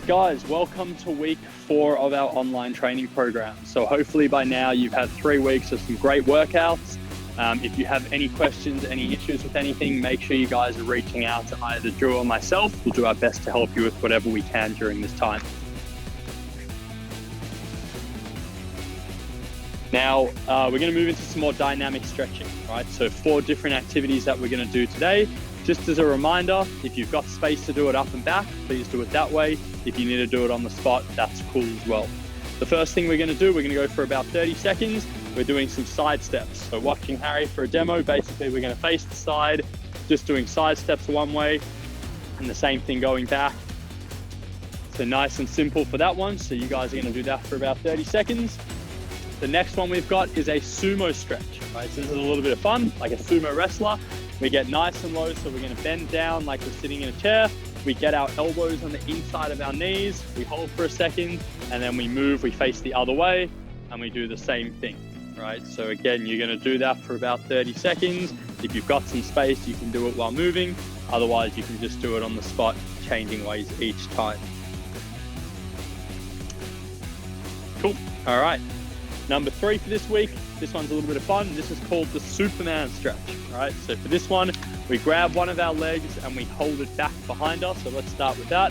right, guys, welcome to week 4 of our online training program. So hopefully by now you've had 3 weeks of some great workouts. If you have any questions, any issues with anything, make sure you guys are reaching out to either Drew or myself. We'll do our best to help you with whatever we can during this time. Now, we're going to move into some more dynamic stretching, right? So 4 different activities that we're going to do today. Just as a reminder, if you've got space to do it up and back, please do it that way. If you need to do it on the spot, that's cool as well. The first thing we're going to do, we're going to go for about 30 seconds. We're doing some side steps. So watching Harry for a demo, basically we're going to face the side, just doing side steps one way and the same thing going back. So nice and simple for that one. So you guys are going to do that for about 30 seconds. The next one we've got is a sumo stretch, right? So this is a little bit of fun, like a sumo wrestler. We get nice and low, so we're going to bend down like we're sitting in a chair. We get our elbows on the inside of our knees. We hold for a second, and then we move. We face the other way, and we do the same thing, right? So again, you're going to do that for about 30 seconds. If you've got some space, you can do it while moving. Otherwise, you can just do it on the spot, changing ways each time. Cool. All right. Number 3 for this week. This one's a little bit of fun. This is called the Superman stretch, all right? So for this one, we grab one of our legs and we hold it back behind us. So let's start with that.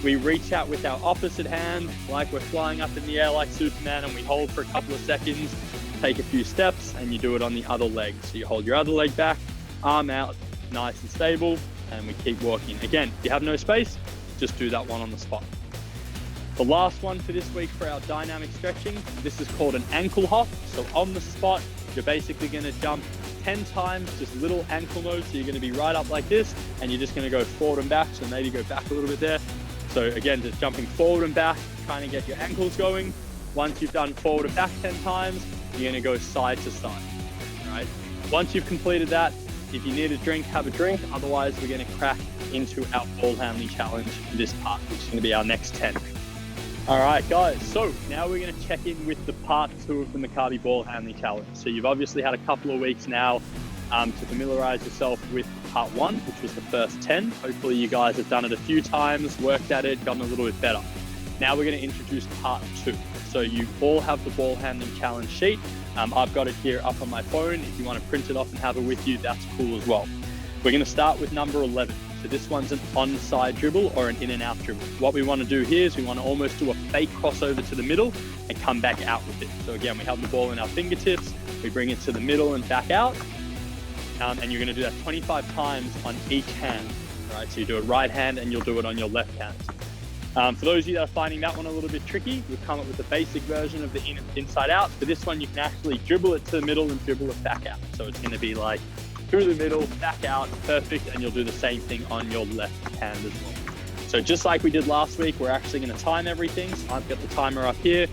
We reach out with our opposite hand, like we're flying up in the air like Superman, and we hold for a couple of seconds, take a few steps, and you do it on the other leg. So you hold your other leg back, arm out, nice and stable, and we keep walking. Again, if you have no space, just do that one on the spot. The last one for this week for our dynamic stretching, this is called an ankle hop. So on the spot, you're basically going to jump 10 times, just little ankle moves. So you're going to be right up like this, and you're just going to go forward and back. So maybe go back a little bit there. So again, just jumping forward and back, trying to get your ankles going. Once you've done forward and back 10 times, you're going to go side to side, all right? Once you've completed that, if you need a drink, have a drink. Otherwise, we're going to crack into our ball handling challenge for this part, which is going to be our next 10. All right, guys, so now we're going to check in with the part 2 of the Maccabi ball handling challenge. So you've obviously had a couple of weeks now to familiarize yourself with part 1, which was the first 10. Hopefully you guys have done it a few times, worked at it, gotten a little bit better. Now we're going to introduce part 2. So you all have the ball handling challenge sheet. I've got it here up on my phone. If you want to print it off and have it with you, that's cool as well. We're going to start with number 11. So this one's an onside dribble or an in and out dribble. What we want to do here is we want to almost do a fake crossover to the middle and come back out with it. So again, we have the ball in our fingertips, we bring it to the middle and back out. And you're going to do that 25 times on each hand. All right, so you do it right hand and you'll do it on your left hand. For those of you that are finding that one a little bit tricky, we've come up with the basic version of the inside out. For this one, you can actually dribble it to the middle and dribble it back out. So it's going to be like through the middle, back out, perfect, and you'll do the same thing on your left hand as well. So just like we did last week, we're actually going to time everything. So I've got the timer up here.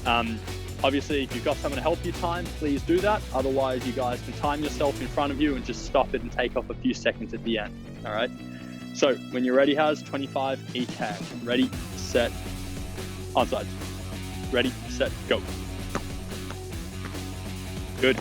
Obviously, if you've got someone to help you time, please do that. Otherwise, you guys can time yourself in front of you and just stop it and take off a few seconds at the end, all right? So when you're ready, Haz, 25 each hand. Ready, set, onside. Ready, set, go. Good.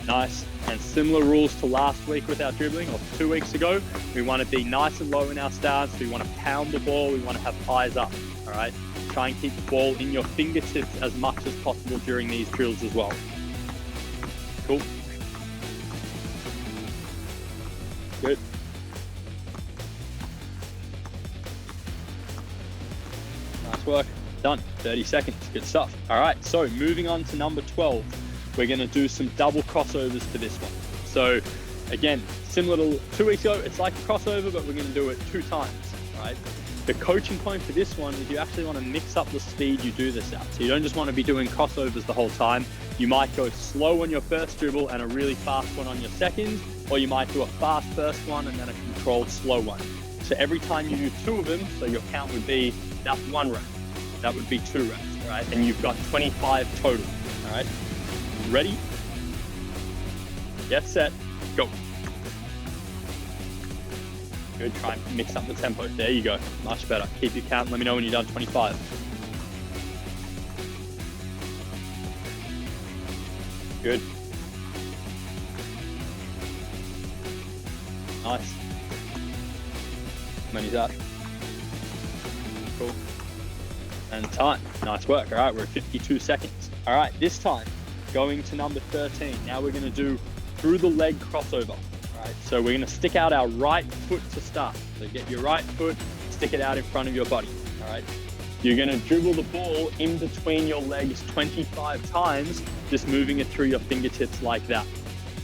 Nice. And similar rules to last week with our dribbling, or 2 weeks ago. We want to be nice and low in our stance. We want to pound the ball. We want to have eyes up, all right? Try and keep the ball in your fingertips as much as possible during these drills as well. Cool. Good. Nice work. Done. 30 seconds. Good stuff. All right, so moving on to number 12. We're going to do some double crossovers for this one. So again, similar to 2 weeks ago, it's like a crossover, but we're going to do it 2 times, right? The coaching point for this one is you actually want to mix up the speed you do this at. So you don't just want to be doing crossovers the whole time. You might go slow on your first dribble and a really fast one on your second, or you might do a fast first one and then a controlled slow one. So every time you do 2 of them, so your count would be, that's 1 rep. That would be 2 reps, right? And you've got 25 total, all right? Ready? Get set, go. Good, try and mix up the tempo. There you go, much better. Keep your count, let me know when you're done. 25. Good. Nice. many's that? Cool. And time. Nice work. All right, we're at 52 seconds. All right, this time, going to number 13. Now we're going to do through the leg crossover. All right, so we're going to stick out our right foot to start. So get your right foot, stick it out in front of your body. All right. You're going to dribble the ball in between your legs 25 times, just moving it through your fingertips like that.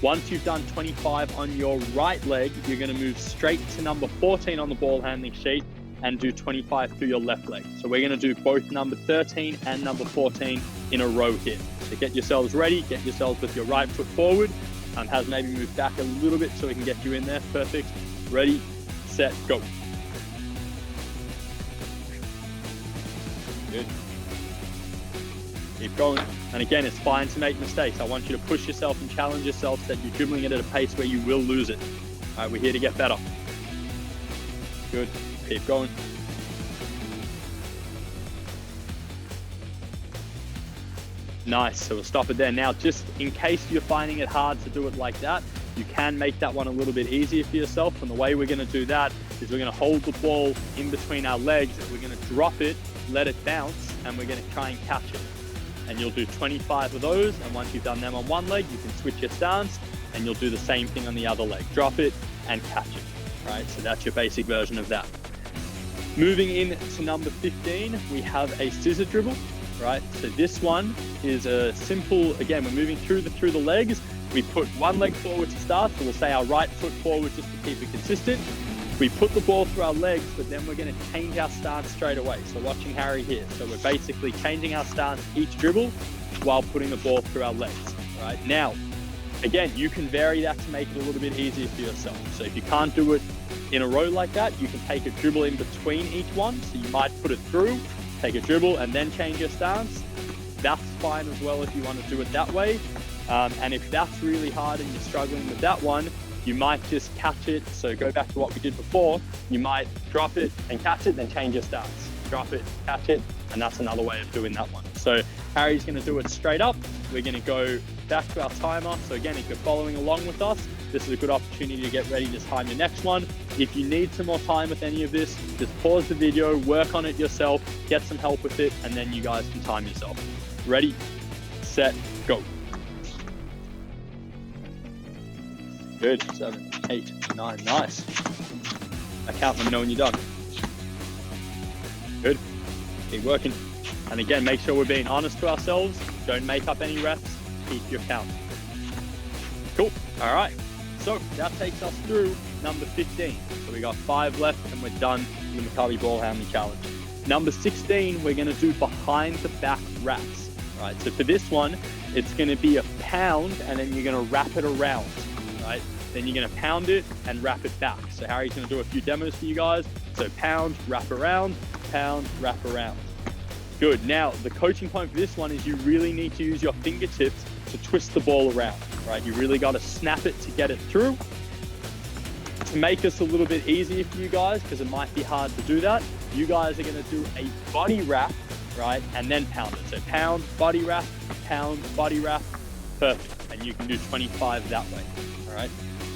Once you've done 25 on your right leg, you're going to move straight to number 14 on the ball handling sheet and do 25 through your left leg. So we're going to do both number 13 and number 14 in a row here. So get yourselves ready, get yourselves with your right foot forward. Has maybe moved back a little bit so we can get you in there. Perfect. Ready, set, go. Good. Keep going. And again, it's fine to make mistakes. I want you to push yourself and challenge yourself so that you're dribbling it at a pace where you will lose it. All right, we're here to get better. Good. Keep going. Nice. So we'll stop it there. Now, just in case you're finding it hard to do it like that, you can make that one a little bit easier for yourself. And the way we're going to do that is we're going to hold the ball in between our legs. We're going to drop it, let it bounce, and we're going to try and catch it. And you'll do 25 of those. And once you've done them on one leg, you can switch your stance and you'll do the same thing on the other leg. Drop it and catch it. Right? So that's your basic version of that. Moving in to number 15, we have a scissor dribble. Right, so this one is a simple, again, we're moving through the legs. We put one leg forward to start, so we'll say our right foot forward just to keep it consistent. We put the ball through our legs, but then we're going to change our stance straight away. So watching Harry here. So we're basically changing our stance each dribble while putting the ball through our legs. Right, now, again, you can vary that to make it a little bit easier for yourself. So if you can't do it in a row like that, you can take a dribble in between each one. So you might put it through, take a dribble and then change your stance. That's fine as well if you want to do it that way. And if that's really hard and you're struggling with that one, you might just catch it. So go back to what we did before. You might drop it and catch it, then change your stance. Drop it, catch it, and that's another way of doing that one. So Harry's going to do it straight up. We're going to go back to our timer. So again, if you're following along with us, this is a good opportunity to get ready to time your next one. If you need some more time with any of this, just pause the video, work on it yourself, get some help with it, and then you guys can time yourself. Ready, set, go. Good, 7, 8, 9, nice. I count them knowing you're done. Good, keep working. And again, make sure we're being honest to ourselves. Don't make up any reps, keep your count. Cool, all right. So that takes us through number 15. So we got 5 left and we're done with the Maccabi ball handling challenge. Number 16, we're gonna do behind the back wraps. Right, so for this one, it's gonna be a pound and then you're gonna wrap it around, right? Then you're gonna pound it and wrap it back. So Harry's gonna do a few demos for you guys. So pound, wrap around, pound, wrap around. Good, now the coaching point for this one is you really need to use your fingertips to twist the ball around, right? You really got to snap it to get it through. To make this a little bit easier for you guys, because it might be hard to do that, you guys are going to do a body wrap, right? And then pound it. So pound, body wrap, perfect. And you can do 25 that way, all right?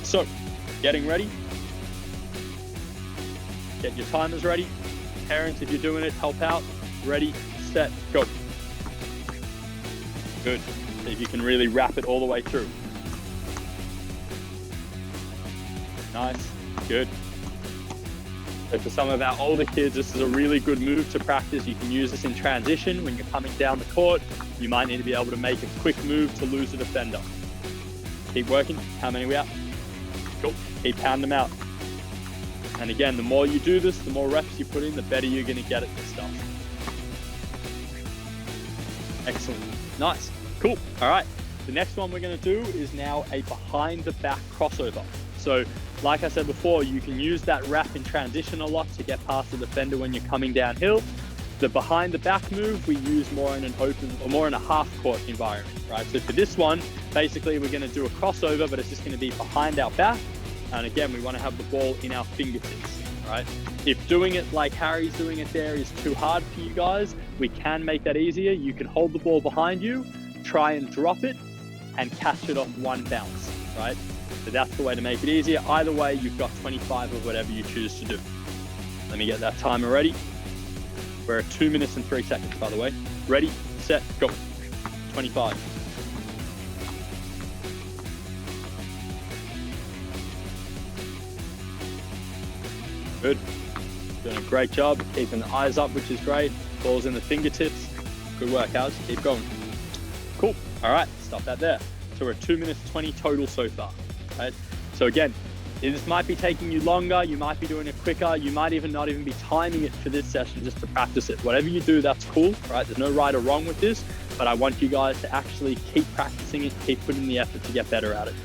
So getting ready. Get your timers ready. Parents, if you're doing it, help out. Ready, set, go. Good. See if you can really wrap it all the way through. Nice, good. So for some of our older kids, this is a really good move to practice. You can use this in transition when you're coming down the court. You might need to be able to make a quick move to lose a defender. Keep working. How many are we at? Cool. Keep pounding them out. And again, the more you do this, the more reps you put in, the better you're going to get at this stuff. Excellent. Nice. Cool. All right. The next one we're going to do is now a behind the back crossover. So like I said before, you can use that wrap in transition a lot to get past the defender when you're coming downhill. The behind the back move we use more in an open or more in a half court environment, right? So for this one, basically we're going to do a crossover, but it's just going to be behind our back. And again, we want to have the ball in our fingertips, right? If doing it like Harry's doing it there is too hard for you guys, we can make that easier. You can hold the ball behind you, try and drop it and catch it off one bounce, right? So that's the way to make it easier. Either way, you've got 25 of whatever you choose to do. Let me get that timer ready. We're at 2 minutes and 3 seconds, by the way. Ready, set, go. 25. Good. Doing a great job. Keeping the eyes up, which is great. Balls in the fingertips. Good work, Howard. Keep going. Cool. All right, stop that there. So we're at 2 minutes 20 total so far. Right? So again, this might be taking you longer. You might be doing it quicker. You might even not even be timing it for this session just to practice it. Whatever you do, that's cool, right? There's no right or wrong with this, but I want you guys to actually keep practicing it, keep putting the effort to get better at it.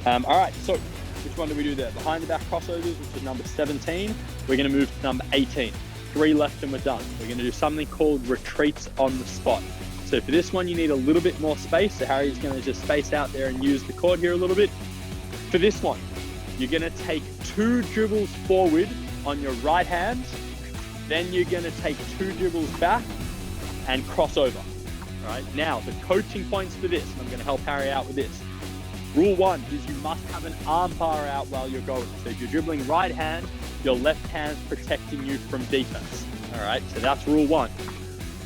All right, so which one do we do there? Behind the back crossovers, which is number 17. We're gonna move to number 18. 3 left and we're done. We're gonna do something called retreats on the spot. So for this one, you need a little bit more space. So Harry's gonna just space out there and use the court here a little bit. For this one, you're gonna take 2 dribbles forward on your right hand, then you're gonna take 2 dribbles back and cross over. All right, now the coaching points for this, and I'm gonna help Harry out with this. Rule 1 is you must have an arm bar out while you're going. So if you're dribbling right hand, your left hand's protecting you from defense. All right, so that's rule 1.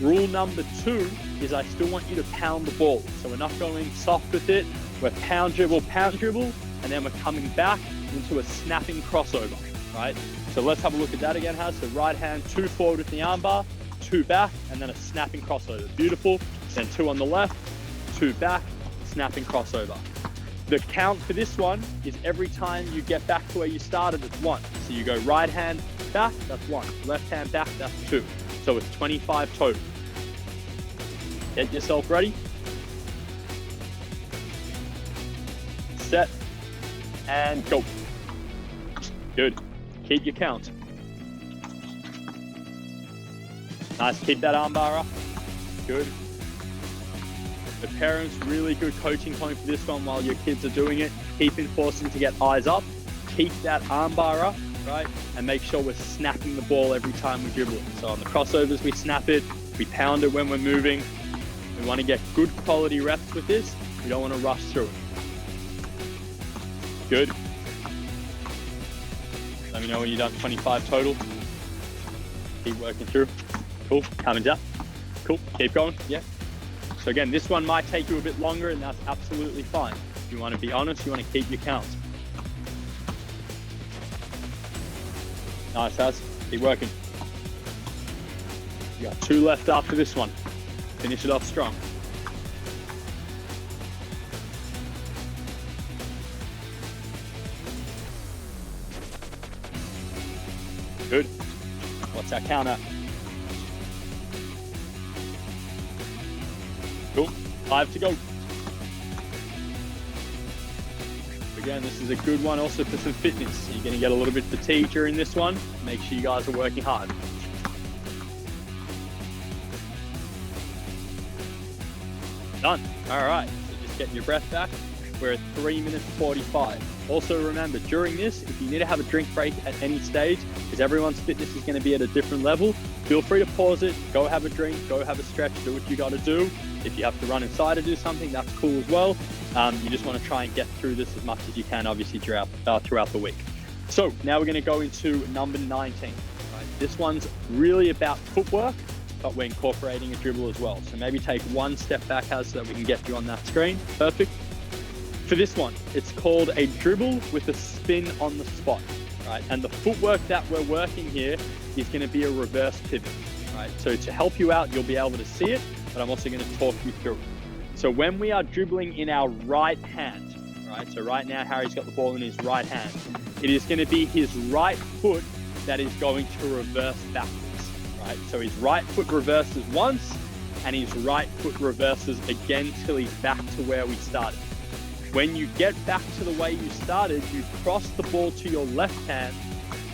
Rule number 2 is I still want you to pound the ball. So we're not going soft with it. We're pound dribble, and then we're coming back into a snapping crossover, right? So let's have a look at that again, Haz. So right hand, 2 forward with the arm bar, 2 back, and then a snapping crossover. Beautiful. Then 2 on the left, 2 back, snapping crossover. The count for this one is every time you get back to where you started, it's 1. So you go right hand back, that's 1. Left hand back, that's 2. So it's 25 total. Get yourself ready. Set and go. Good. Keep your count. Nice. Keep that arm bar up. Good. The parents, really good coaching point for this one while your kids are doing it. Keep enforcing to get eyes up. Keep that arm bar up, right? And make sure we're snapping the ball every time we dribble it. So on the crossovers, we snap it. We pound it when we're moving. We want to get good quality reps with this. We don't want to rush through it. Good. Let me know when you're done. 25 total. Keep working through. Cool. Coming down. Cool. Keep going. Yeah. So again, this one might take you a bit longer, and that's absolutely fine. If you want to be honest, you want to keep your counts. Nice, Haz. Keep working. You got 2 left after this one. Finish it off strong. Good. What's our count at? Cool. 5 to go. Again, this is a good one also for some fitness. You're going to get a little bit fatigued during this one. Make sure you guys are working hard. Done. All right. So just getting your breath back. We're at 3 minutes 45. Also remember, during this, if you need to have a drink break at any stage, because everyone's fitness is going to be at a different level, feel free to pause it, go have a drink, go have a stretch, do what you got to do. If you have to run inside to do something, that's cool as well. You just want to try and get through this as much as you can, obviously, throughout the week. So now we're going to go into number 19. Right? This one's really about footwork, but we're incorporating a dribble as well. So maybe take 1 step back, Haz, so that we can get you on that screen. Perfect. For this one, it's called a dribble with a spin on the spot, right? And the footwork that we're working here is going to be a reverse pivot, right? So to help you out, you'll be able to see it, but I'm also going to talk you through it. So when we are dribbling in our right hand, right? So right now, Harry's got the ball in his right hand. It is going to be his right foot that is going to reverse backwards, right? So his right foot reverses once, and his right foot reverses again till he's back to where we started. When you get back to the way you started, you cross the ball to your left hand,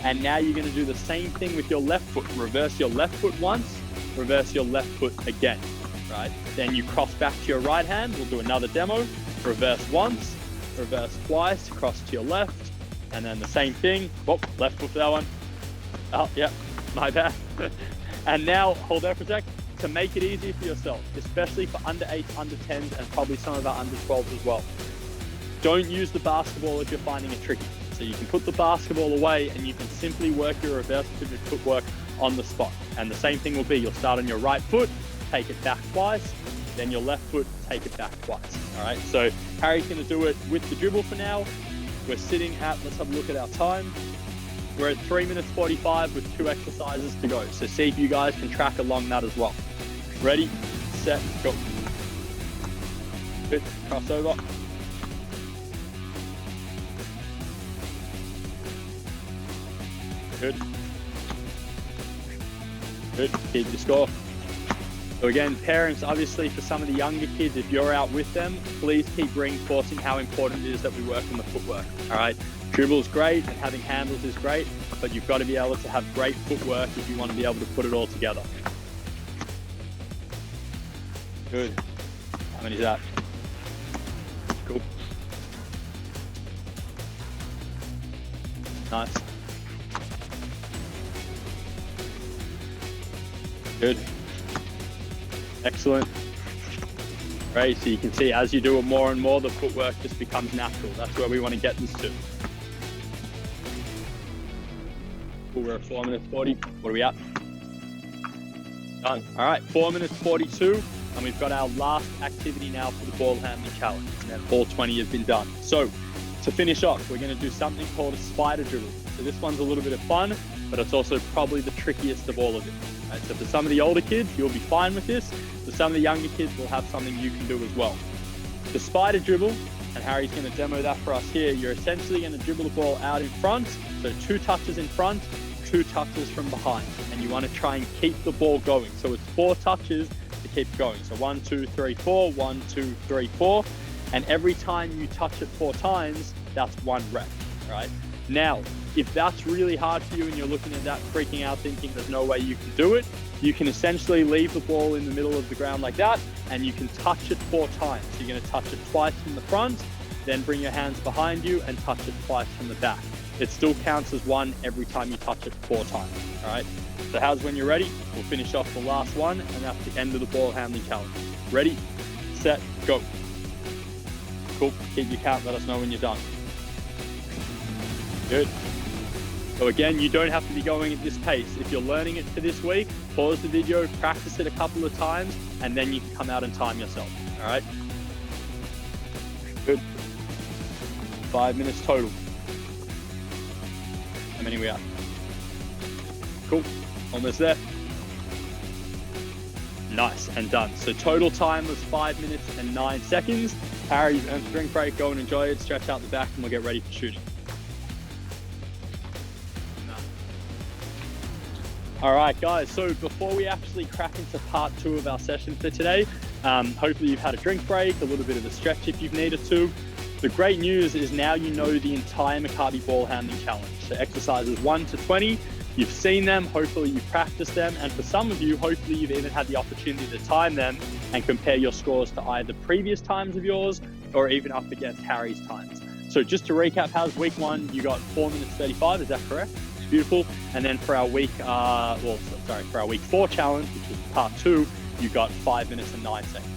and now you're going to do the same thing with your left foot. Reverse your left foot once, reverse your left foot again, right? Then you cross back to your right hand. We'll do another demo. Reverse once, reverse twice, cross to your left, and then the same thing. Oh, left foot for that one. Oh, yeah, my bad. And now, hold there for a sec. To make it easy for yourself, especially for under 8s, under 10s, and probably some of our under 12s as well. Don't use the basketball if you're finding it tricky. So you can put the basketball away and you can simply work your reverse pivot footwork on the spot. And the same thing will be, you'll start on your right foot, take it back twice, then your left foot, take it back twice. All right, so Harry's gonna do it with the dribble for now. We're sitting at, let's have a look at our time. We're at 3 minutes 45 with 2 exercises to go. So see if you guys can track along that as well. Ready, set, go. Good, crossover. Good. Good, keep your score. So again, parents, obviously for some of the younger kids, if you're out with them, please keep reinforcing how important it is that we work on the footwork, all right? Dribble is great and having handles is great, but you've got to be able to have great footwork if you want to be able to put it all together. Good. How many is that? Cool. Nice. Good. Excellent. Great, so you can see as you do it more and more, the footwork just becomes natural. That's where we want to get this to. Cool, we're at 4 minutes 40. What are we at? Done. All right, 4 minutes 42, and we've got our last activity now for the ball handling challenge, and then all 20 have been done. So to finish off, we're going to do something called a spider dribble. So this one's a little bit of fun, but it's also probably the trickiest of all of it. Right, so for some of the older kids, you'll be fine with this. For some of the younger kids, we'll have something you can do as well. The spider dribble, and Harry's going to demo that for us here. You're essentially going to dribble the ball out in front. So 2 touches in front, 2 touches from behind. And you want to try and keep the ball going. So it's 4 touches to keep going. So 1, 2, 3, 4, 1, 2, 3, 4. And every time you touch it 4 times, that's 1 rep, right? Now, if that's really hard for you and you're looking at that freaking out thinking there's no way you can do it, you can essentially leave the ball in the middle of the ground like that and you can touch it 4 times. So you're going to touch it twice from the front, then bring your hands behind you and touch it twice from the back. It still counts as 1 every time you touch it 4 times, all right? So how's when you're ready? We'll finish off the last one and that's the end of the ball handling challenge. Ready, set, go. Cool, keep your count, let us know when you're done. Good. So again, you don't have to be going at this pace. If you're learning it for this week, pause the video, practice it a couple of times, and then you can come out and time yourself, all right? Good. 5 minutes total. How many we are? Cool, almost there. Nice, and done. So total time was 5 minutes and 9 seconds. Harry, you've earned a drink break, go and enjoy it, stretch out the back, and we'll get ready for shooting. All right, guys, so before we actually crack into part 2 of our session for today, hopefully you've had a drink break, a little bit of a stretch if you've needed to. The great news is now you know the entire Maccabi ball handling challenge. So exercises 1 to 20, you've seen them, hopefully you've practiced them, and for some of you, hopefully you've even had the opportunity to time them and compare your scores to either previous times of yours or even up against Harry's times. So just to recap, how's week 1? You got 4 minutes 35, is that correct? Beautiful. And then for our week, for our week 4 challenge, which is part 2, you got 5 minutes and 9 seconds.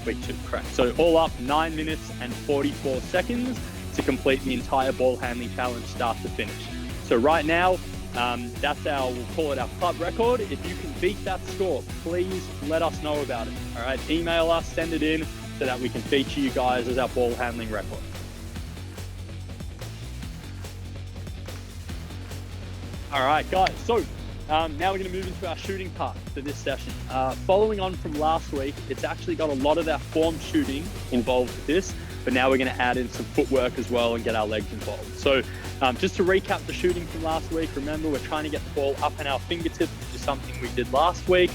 Week 2, correct. So all up 9 minutes and 44 seconds to complete the entire ball handling challenge start to finish. So right now, that's we'll call it our club record. If you can beat that score, please let us know about it. All right, email us, send it in so that we can feature you guys as our ball handling record. All right, guys, so now we're going to move into our shooting part for this session. Following on from last week, it's actually got a lot of our form shooting involved with this, but now we're going to add in some footwork as well and get our legs involved. So just to recap the shooting from last week, remember we're trying to get the ball up in our fingertips, which is something we did last week.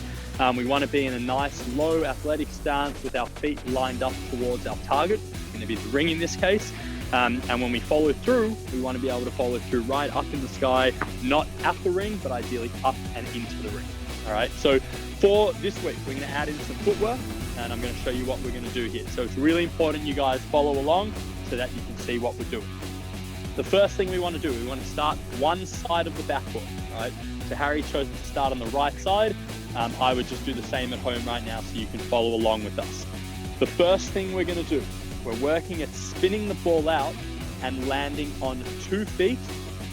We want to be in a nice low athletic stance with our feet lined up towards our target. It's going to be the ring in this case. And when we follow through, we want to be able to follow through right up in the sky, not at the ring, but ideally up and into the ring. All right, so for this week, we're going to add in some footwork, and I'm going to show you what we're going to do here. So it's really important you guys follow along so that you can see what we're doing. The first thing we want to do, we want to start one side of the backboard, all right? So Harry chose to start on the right side. I would just do the same at home right now so you can follow along with us. The first thing we're going to do, we're working at spinning the ball out and landing on 2 feet.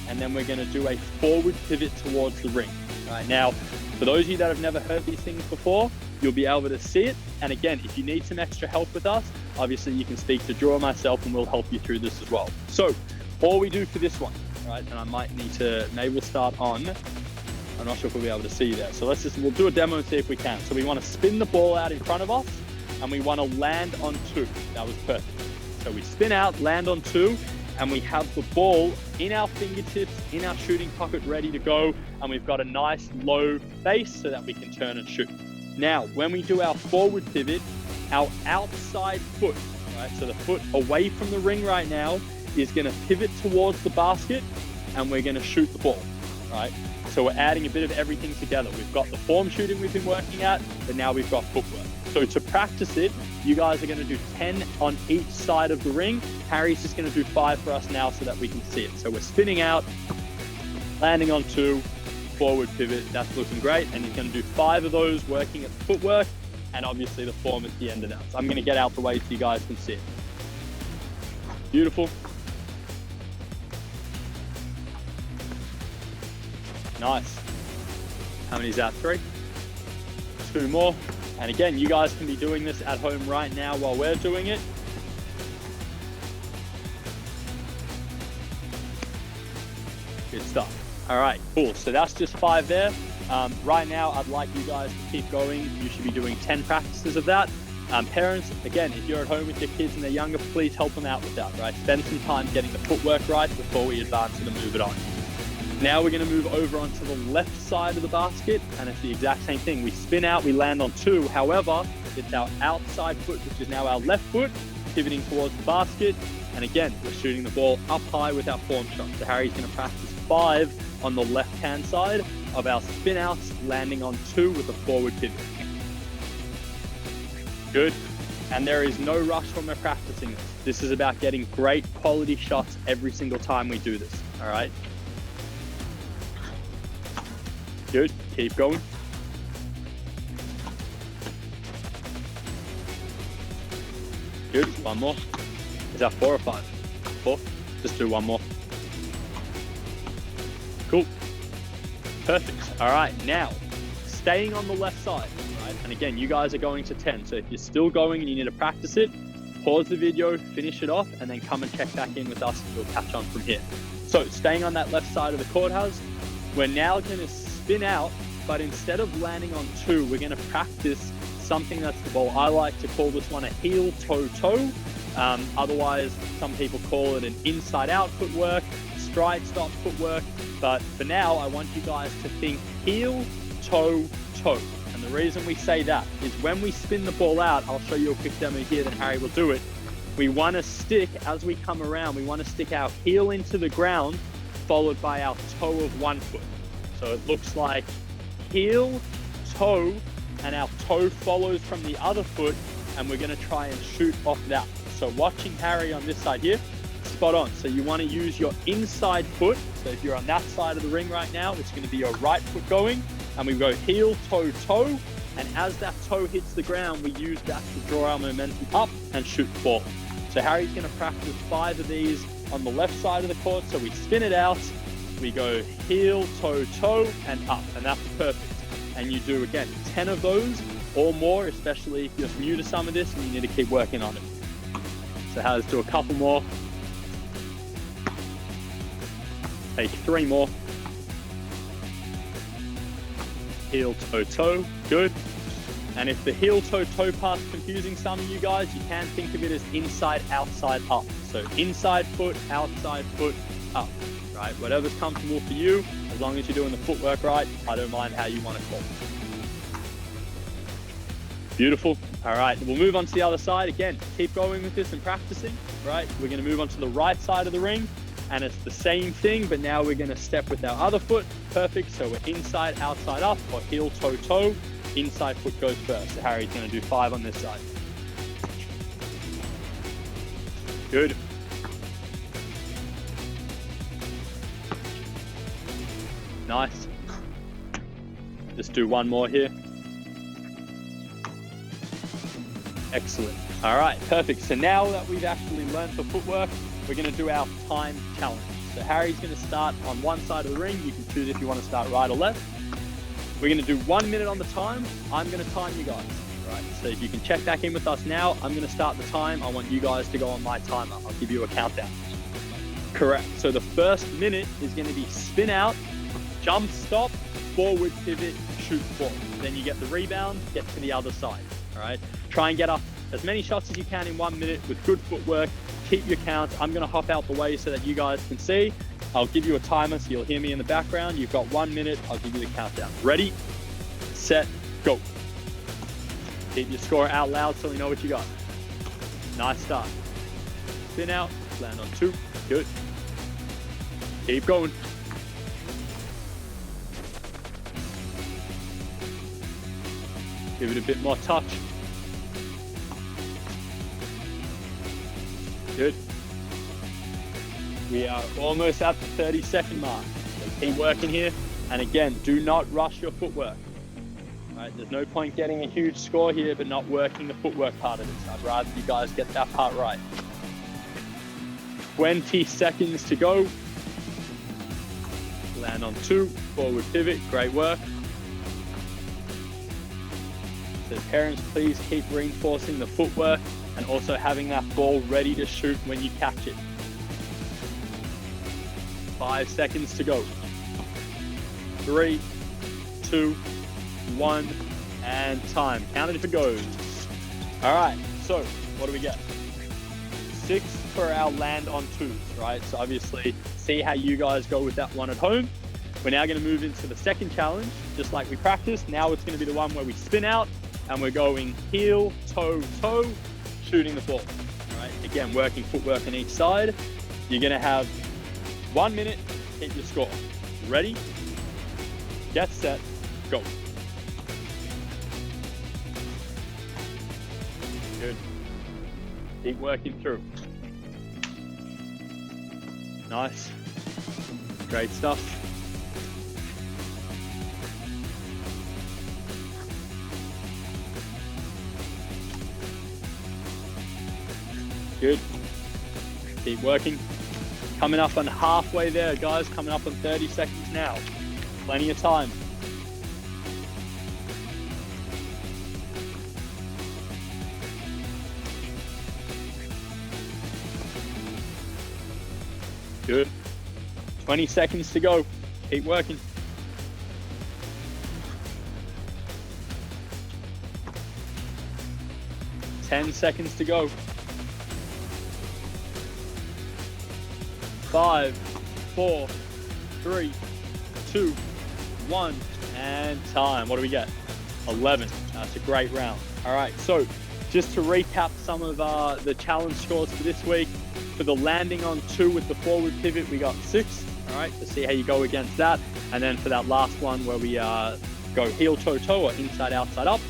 And then we're going to do a forward pivot towards the ring. All right, now, for those of you that have never heard these things before, you'll be able to see it. And again, if you need some extra help with us, obviously you can speak to Drew or myself and we'll help you through this as well. So all we do for this one, right, and I might need to, maybe we'll start on, I'm not sure if we'll be able to see there. So we'll do a demo and see if we can. So we want to spin the ball out in front of us and we want to land on 2. That was perfect. So we spin out, land on 2, and we have the ball in our fingertips, in our shooting pocket, ready to go. And we've got a nice low base so that we can turn and shoot. Now, when we do our forward pivot, our outside foot, right? So the foot away from the ring right now is gonna pivot towards the basket and we're gonna shoot the ball, right? So we're adding a bit of everything together. We've got the form shooting we've been working at, but now we've got footwork. So to practice it, you guys are gonna do 10 on each side of the ring. Harry's just gonna do 5 for us now so that we can see it. So we're spinning out, landing on 2, forward pivot, that's looking great. And he's gonna do 5 of those working at the footwork and obviously the form at the end of that. So I'm gonna get out the way so you guys can see it. Beautiful. Nice. How many is that? 3? 2 more. And again, you guys can be doing this at home right now while we're doing it. Good stuff. All right, cool. So that's just 5 there. Right now, I'd like you guys to keep going. You should be doing 10 practices of that. Parents, again, if you're at home with your kids and they're younger, please help them out with that, right? Spend some time getting the footwork right before we advance and move it on. Now we're gonna move over onto the left side of the basket, and it's the exact same thing. We spin out, we land on 2. However, it's our outside foot, which is now our left foot, pivoting towards the basket. And again, we're shooting the ball up high with our form shot. So Harry's gonna practice 5 on the left-hand side of our spin outs, landing on 2 with a forward pivot. Good. And there is no rush when we're practicing this. This is about getting great quality shots every single time we do this, all right? Good, keep going. Good, 1 more. Is that 4 or 5? 4, just do 1 more. Cool, perfect. All right, now, staying on the left side, right? And again, you guys are going to 10. So if you're still going and you need to practice it, pause the video, finish it off, and then come and check back in with us and we'll catch on from here. So staying on that left side of the courthouse, we're now gonna spin out, but instead of landing on 2, we're gonna practice something that's the ball. I like to call this one a heel toe toe. Otherwise, some people call it an inside out footwork, stride stop footwork. But for now, I want you guys to think heel, toe, toe. And the reason we say that is when we spin the ball out, I'll show you a quick demo here, then Harry will do it. We want to stick, as we come around, we want to stick our heel into the ground, followed by our toe of 1 foot. So it looks like heel, toe, and our toe follows from the other foot, and we're going to try and shoot off that. So watching Harry on this side here, spot on. So you want to use your inside foot. So if you're on that side of the ring right now, it's going to be your right foot going, and we go heel, toe, toe. And as that toe hits the ground, we use that to draw our momentum up and shoot the ball. So Harry's going to practice 5 of these on the left side of the court. So we spin it out, we go heel, toe, toe, and up, and that's perfect. And you do, again, 10 of those or more, especially if you're new to some of this and you need to keep working on it. So let's do a couple more. Take 3 more. Heel, toe, toe, good. And if the heel, toe, toe part's confusing some of you guys, you can think of it as inside, outside, up. So inside foot, outside foot, up, right? Whatever's comfortable for you, as long as you're doing the footwork right, I don't mind how you want to call it. Beautiful. All right, we'll move on to the other side. Again, keep going with this and practicing, right? We're gonna move on to the right side of the ring, and it's the same thing, but now we're gonna step with our other foot. Perfect, so we're inside, outside, up, or heel, toe, toe. Inside foot goes first. So Harry's gonna do 5 on this side. Good. Nice. Just do 1 more here. Excellent. All right, perfect. So now that we've actually learned the footwork, we're going to do our time challenge. So Harry's going to start on one side of the ring. You can choose if you want to start right or left. We're going to do 1 minute on the time. I'm going to time you guys. All right, so if you can check back in with us now, I'm going to start the time. I want you guys to go on my timer. I'll give you a countdown. Correct. So the first minute is going to be spin out, jump stop, forward pivot, shoot forward. Then you get the rebound, get to the other side. All right. Try and get up as many shots as you can in 1 minute with good footwork. Keep your count. I'm going to hop out the way so that you guys can see. I'll give you a timer so you'll hear me in the background. You've got 1 minute. I'll give you the countdown. Ready, set, go. Keep your score out loud so we know what you got. Nice start. Spin out, land on 2. Good. Keep going. Give it a bit more touch. Good. We are almost at the 30-second mark. So keep working here. And again, do not rush your footwork. All right, there's no point getting a huge score here, but not working the footwork part of this. I'd rather you guys get that part right. 20 seconds to go. Land on 2, forward pivot, great work. So parents, please keep reinforcing the footwork and also having that ball ready to shoot when you catch it. 5 seconds to go. 3, 2, 1, and time. Count it if it goes. All right, so what do we get? 6 for our land on 2s, right? So obviously, see how you guys go with that one at home. We're now gonna move into the second challenge, just like we practiced. Now it's gonna be the one where we spin out and we're going heel, toe, toe, shooting the ball, all right? Again, working footwork on each side. You're gonna have 1 minute, hit your score. Ready, get set, go. Good. Keep working through. Nice. Great stuff. Good. Keep working. Coming up on halfway there, guys. Coming up on 30 seconds now. Plenty of time. Good. 20 seconds to go. Keep working. Ten seconds to go. 5, 4, 3, 2, 1, and time. What do we get? 11. That's a great round. All right, so just to recap some of the challenge scores for this week. For the landing on 2 with the forward pivot, we got 6. All right, to see how you go against that. And then for that last one where we go heel, toe, toe, or inside, outside, up,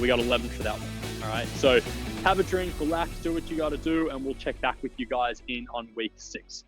we got 11 for that one. All right, so have a drink, relax, do what you got to do, and we'll check back with you guys in on week 6.